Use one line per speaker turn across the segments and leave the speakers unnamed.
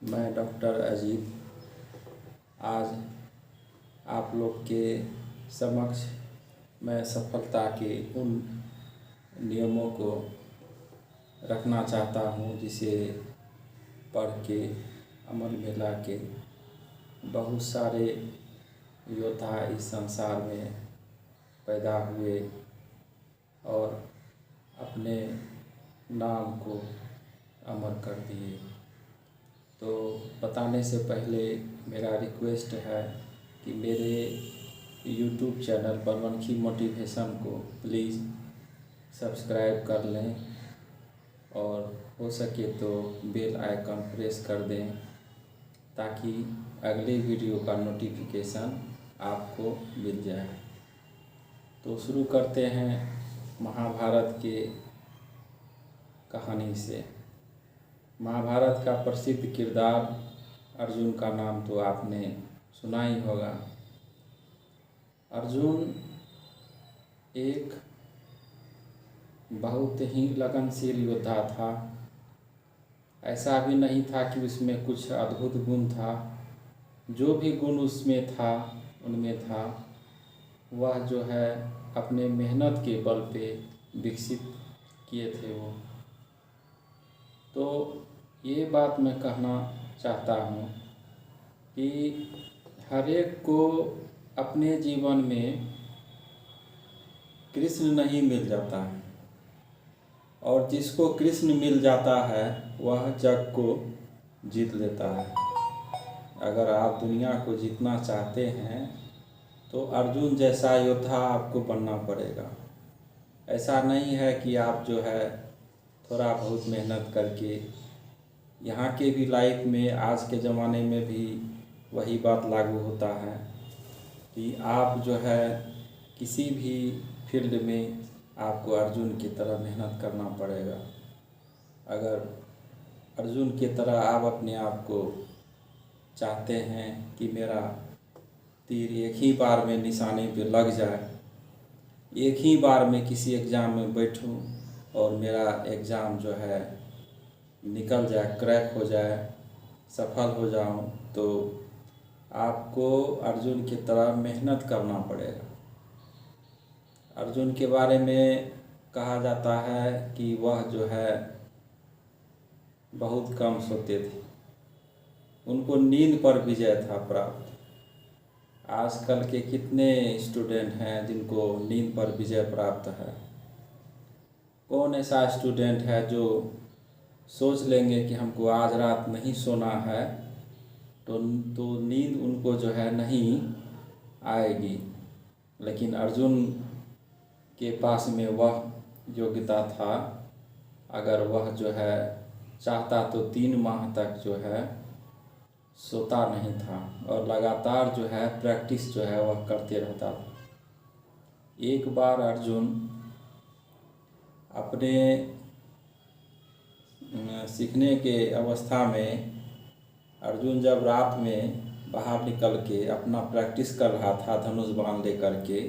मैं डॉक्टर अजीत आज आप लोग के समक्ष मैं सफलता के उन नियमों को रखना चाहता हूँ जिसे पढ़ के अमल में ला के बहुत सारे योद्धा इस संसार में पैदा हुए और अपने नाम को अमर कर दिए। तो बताने से पहले मेरा रिक्वेस्ट है कि मेरे यूट्यूब चैनल बनवनखी मोटिवेशन को प्लीज़ सब्सक्राइब कर लें और हो सके तो बेल आइकन प्रेस कर दें ताकि अगले वीडियो का नोटिफिकेशन आपको मिल जाए। तो शुरू करते हैं महाभारत के कहानी से। महाभारत का प्रसिद्ध किरदार अर्जुन का नाम तो आपने सुना ही होगा। अर्जुन एक बहुत ही लगनशील योद्धा था। ऐसा भी नहीं था कि उसमें कुछ अद्भुत गुण था। जो भी गुण उसमें था उनमें था वह जो है अपने मेहनत के बल पे विकसित किए थे वो। तो ये बात मैं कहना चाहता हूँ कि हर एक को अपने जीवन में कृष्ण नहीं मिल जाता है और जिसको कृष्ण मिल जाता है वह जग को जीत लेता है। अगर आप दुनिया को जीतना चाहते हैं तो अर्जुन जैसा योद्धा आपको बनना पड़ेगा। ऐसा नहीं है कि आप जो है थोड़ा बहुत मेहनत करके यहाँ के भी लाइफ में आज के ज़माने में भी वही बात लागू होता है कि आप जो है किसी भी फील्ड में आपको अर्जुन की तरह मेहनत करना पड़ेगा। अगर अर्जुन की तरह आप अपने आप को चाहते हैं कि मेरा तीर एक ही बार में निशाने पे लग जाए, एक ही बार में किसी एग्ज़ाम में बैठूं और मेरा एग्ज़ाम जो है निकल जाए, क्रैक हो जाए, सफल हो जाऊं, तो आपको अर्जुन की तरह मेहनत करना पड़ेगा। अर्जुन के बारे में कहा जाता है कि वह जो है बहुत कम सोते थे। उनको नींद पर विजय था प्राप्त। आजकल के कितने स्टूडेंट हैं जिनको नींद पर विजय प्राप्त है। कौन ऐसा स्टूडेंट है जो सोच लेंगे कि हमको आज रात नहीं सोना है तो नींद उनको जो है नहीं आएगी। लेकिन अर्जुन के पास में वह योग्यता था। अगर वह जो है चाहता तो 3 माह तक जो है सोता नहीं था और लगातार जो है प्रैक्टिस जो है वह करते रहता था। एक बार अर्जुन अपने सीखने के अवस्था में अर्जुन जब रात में बाहर निकल के अपना प्रैक्टिस कर रहा था धनुष बाण लेकर के,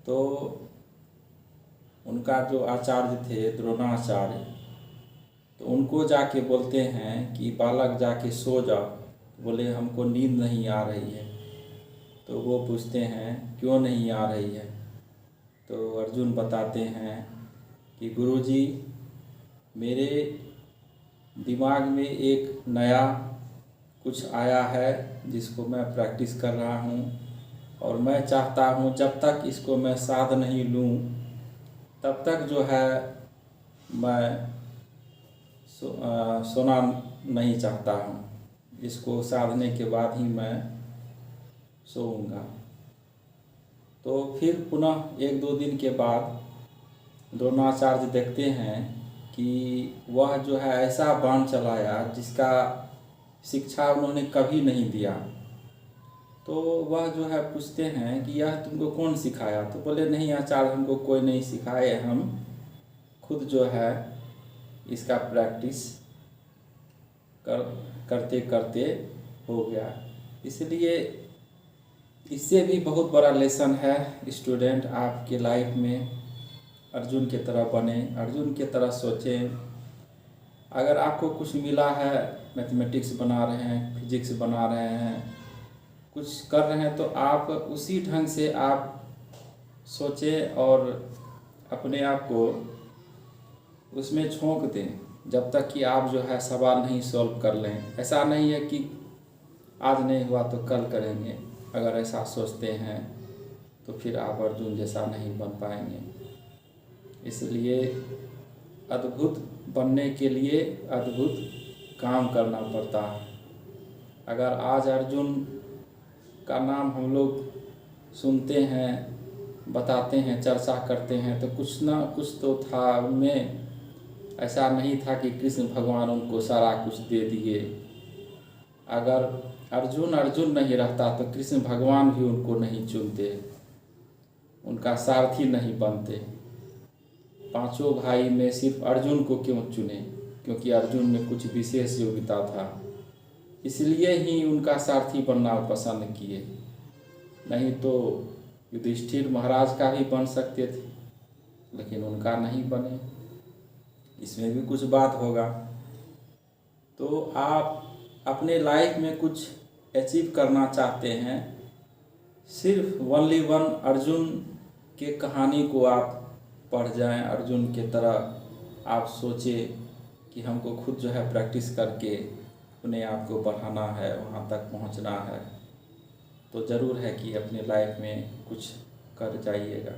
तो उनका जो आचार्य थे द्रोणाचार्य, तो उनको जाके बोलते हैं कि बालक जाके सो जाओ। बोले हमको नींद नहीं आ रही है। तो वो पूछते हैं क्यों नहीं आ रही है। तो अर्जुन बताते हैं कि गुरुजी मेरे दिमाग में एक नया कुछ आया है जिसको मैं प्रैक्टिस कर रहा हूँ और मैं चाहता हूँ जब तक इसको मैं साध नहीं लूँ तब तक जो है मैं सोना नहीं चाहता हूँ। इसको साधने के बाद ही मैं सोऊंगा। तो फिर पुनः 1-2 दिन के बाद द्रोणाचार्य देखते हैं कि वह जो है ऐसा बाण चलाया जिसका शिक्षा उन्होंने कभी नहीं दिया। तो वह जो है पूछते हैं कि यह तुमको कौन सिखाया। तो बोले नहीं आचार्य हमको कोई नहीं सिखाए, हम खुद जो है इसका प्रैक्टिस करते करते हो गया। इसलिए इससे भी बहुत बड़ा लेसन है स्टूडेंट आपके लाइफ में। अर्जुन की तरह बने, अर्जुन की तरह सोचें। अगर आपको कुछ मिला है, मैथमेटिक्स बना रहे हैं, फिजिक्स बना रहे हैं, कुछ कर रहे हैं, तो आप उसी ढंग से आप सोचें और अपने आप को उसमें झोंक दें जब तक कि आप जो है सवाल नहीं सॉल्व कर लें। ऐसा नहीं है कि आज नहीं हुआ तो कल करेंगे। अगर ऐसा सोचते हैं तो फिर आप अर्जुन जैसा नहीं बन पाएंगे। इसलिए अद्भुत बनने के लिए अद्भुत काम करना पड़ता है। अगर आज अर्जुन का नाम हम लोग सुनते हैं, बताते हैं, चर्चा करते हैं, तो कुछ ना कुछ तो था उनमें। ऐसा नहीं था कि कृष्ण भगवान उनको सारा कुछ दे दिए। अगर अर्जुन अर्जुन नहीं रहता तो कृष्ण भगवान भी उनको नहीं चुनते, उनका सारथी नहीं बनते। पांचों भाई में सिर्फ अर्जुन को क्यों चुने? क्योंकि अर्जुन में कुछ विशेष योग्यता था, इसलिए ही उनका सारथी बनना पसंद किए। नहीं तो युधिष्ठिर महाराज का भी बन सकते थे, लेकिन उनका नहीं बने। इसमें भी कुछ बात होगा। तो आप अपने लाइफ में कुछ अचीव करना चाहते हैं, सिर्फ ओनली वन अर्जुन के कहानी को आप पढ़ जाएं, अर्जुन के तरह आप सोचें कि हमको खुद जो है प्रैक्टिस करके अपने आप को बढ़ाना है, वहाँ तक पहुँचना है, तो ज़रूर है कि अपने लाइफ में कुछ कर जाइएगा।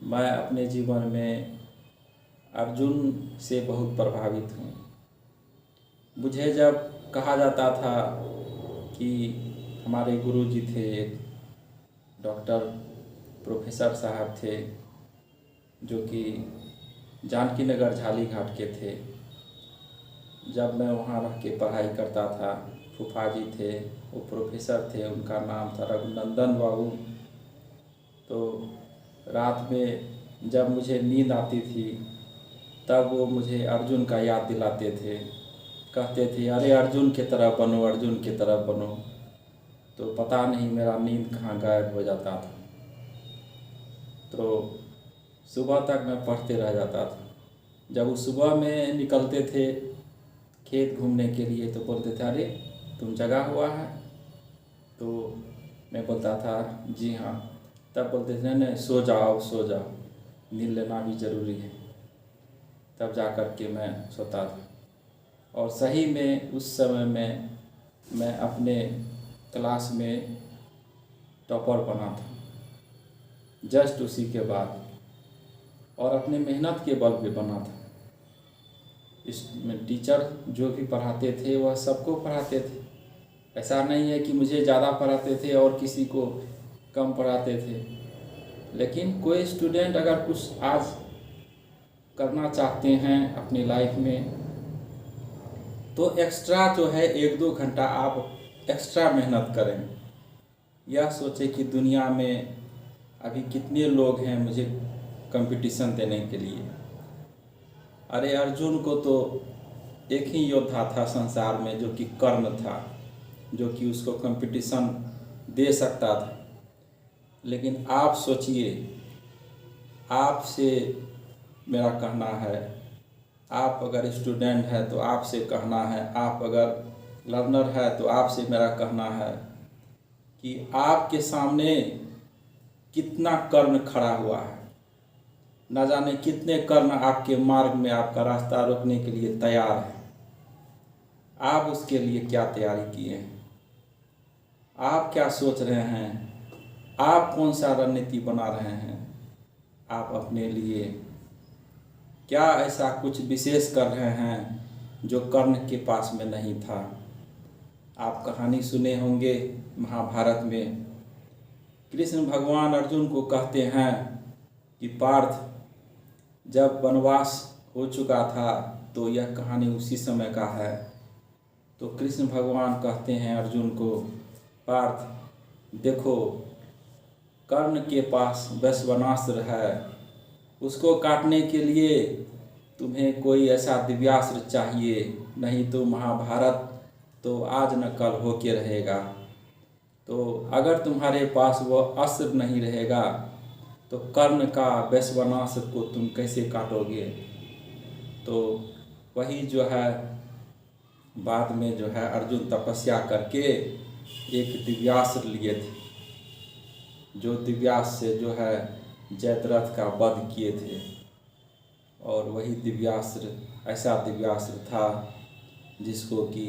मैं अपने जीवन में अर्जुन से बहुत प्रभावित हूँ। मुझे जब कहा जाता था कि हमारे गुरुजी थे, एक डॉक्टर प्रोफेसर साहब थे जो कि जानकी नगर झाली घाट के थे। जब मैं वहाँ रह के पढ़ाई करता था, फूफा जी थे, वो प्रोफेसर थे, उनका नाम था रघुनंदन बाबू। तो रात में जब मुझे नींद आती थी तब वो मुझे अर्जुन का याद दिलाते थे, कहते थे अरे अर्जुन की तरह बनो, अर्जुन की तरह बनो। तो पता नहीं मेरा नींद कहाँ गायब हो जाता था। तो सुबह तक मैं पढ़ते रह जाता था। जब वो सुबह में निकलते थे खेत घूमने के लिए तो बोलते थे अरे तुम जगा हुआ है? तो मैं बोलता था जी हाँ। तब बोलते थे नहीं सो जाओ सो जाओ, नींद लेना भी ज़रूरी है। तब जा कर के मैं सोता था। और सही में उस समय में मैं अपने क्लास में टॉपर बना था, जस्ट उसी के बाद, और अपने मेहनत के बल पे बना था। इसमें टीचर जो भी पढ़ाते थे वह सबको पढ़ाते थे। ऐसा नहीं है कि मुझे ज़्यादा पढ़ाते थे और किसी को कम पढ़ाते थे। लेकिन कोई स्टूडेंट अगर कुछ आज करना चाहते हैं अपनी लाइफ में तो एक्स्ट्रा जो है 1-2 घंटा आप एक्स्ट्रा मेहनत करें। यह सोचें कि दुनिया में अभी कितने लोग हैं मुझे कंपटीशन देने के लिए। अरे अर्जुन को तो एक ही योद्धा था संसार में जो कि कर्ण था, जो कि उसको कंपटीशन दे सकता था। लेकिन आप सोचिए, आपसे मेरा कहना है, आप अगर स्टूडेंट है तो आपसे कहना है, आप अगर लर्नर है तो आपसे मेरा कहना है कि आपके सामने कितना कर्ण खड़ा हुआ है। न जाने कितने कर्ण आपके मार्ग में आपका रास्ता रोकने के लिए तैयार है। आप उसके लिए क्या तैयारी किए हैं? आप क्या सोच रहे हैं? आप कौन सा रणनीति बना रहे हैं? आप अपने लिए क्या ऐसा कुछ विशेष कर रहे हैं जो कर्ण के पास में नहीं था? आप कहानी सुने होंगे महाभारत में, कृष्ण भगवान अर्जुन को कहते हैं कि पार्थ जब वनवास हो चुका था तो यह कहानी उसी समय का है। तो कृष्ण भगवान कहते हैं अर्जुन को, पार्थ देखो कर्ण के पास वैश्वानस्त्र है, उसको काटने के लिए तुम्हें कोई ऐसा दिव्यास्त्र चाहिए, नहीं तो महाभारत तो आज न कल होके रहेगा। तो अगर तुम्हारे पास वह अस्त्र नहीं रहेगा तो कर्ण का वैश्वानस्त्र को तुम कैसे काटोगे? तो वही जो है बाद में जो है अर्जुन तपस्या करके एक दिव्यास्त्र लिए थे, जो दिव्यास्त्र से जो है जयद्रथ का वध किए थे। और वही दिव्यास्त्र ऐसा दिव्यास्त्र था जिसको कि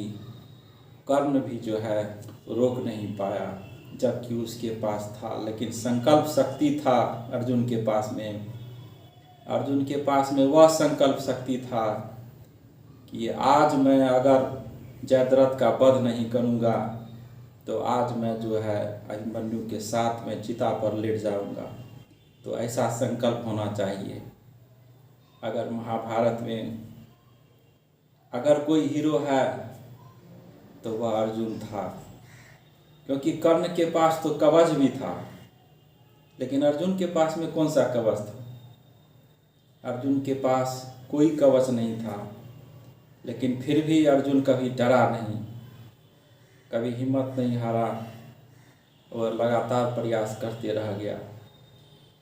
कर्ण भी जो है रोक नहीं पाया, जबकि उसके पास था। लेकिन संकल्प शक्ति था अर्जुन के पास में। अर्जुन के पास में वह संकल्प शक्ति था कि आज मैं अगर जयद्रथ का वध नहीं करूँगा तो आज मैं जो है अभिमन्यु के साथ में चिता पर लेट जाऊँगा। तो ऐसा संकल्प होना चाहिए। अगर महाभारत में अगर कोई हीरो है तो वह अर्जुन था, क्योंकि कर्ण के पास तो कवच भी था, लेकिन अर्जुन के पास में कौन सा कवच था? अर्जुन के पास कोई कवच नहीं था, लेकिन फिर भी अर्जुन कभी डरा नहीं, कभी हिम्मत नहीं हारा और लगातार प्रयास करते रह गया।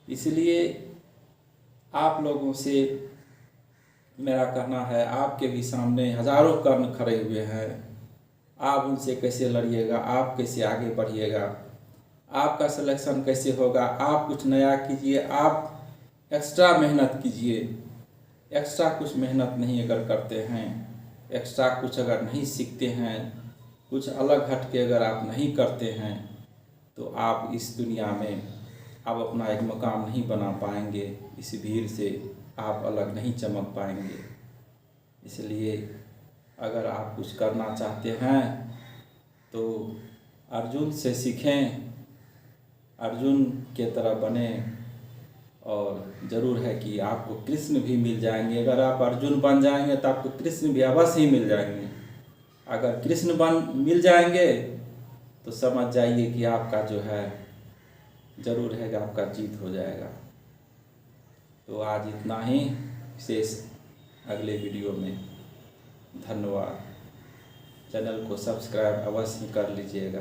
इसलिए आप लोगों से मेरा कहना है, आपके भी सामने हजारों कर्ण खड़े हुए हैं, आप उनसे कैसे लड़िएगा, आप कैसे आगे बढ़िएगा, आपका सिलेक्शन कैसे होगा। आप कुछ नया कीजिए, आप एक्स्ट्रा मेहनत कीजिए। एक्स्ट्रा कुछ मेहनत नहीं अगर करते हैं, एक्स्ट्रा कुछ अगर नहीं सीखते हैं, कुछ अलग हट के अगर आप नहीं करते हैं तो आप इस दुनिया में आप अपना एक मकाम नहीं बना पाएंगे। इस भीड़ से आप अलग नहीं चमक पाएंगे। इसलिए अगर आप कुछ करना चाहते हैं तो अर्जुन से सीखें, अर्जुन के तरह बने, और ज़रूर है कि आपको कृष्ण भी मिल जाएंगे। अगर आप अर्जुन बन जाएंगे तो आपको कृष्ण भी अवश्य ही मिल जाएंगे। अगर कृष्ण मिल जाएंगे तो समझ जाइए कि आपका जो है ज़रूर है कि आपका जीत हो जाएगा। तो आज इतना ही, शेष अगले वीडियो में। धन्यवाद। चैनल को सब्सक्राइब अवश्य कर लीजिएगा।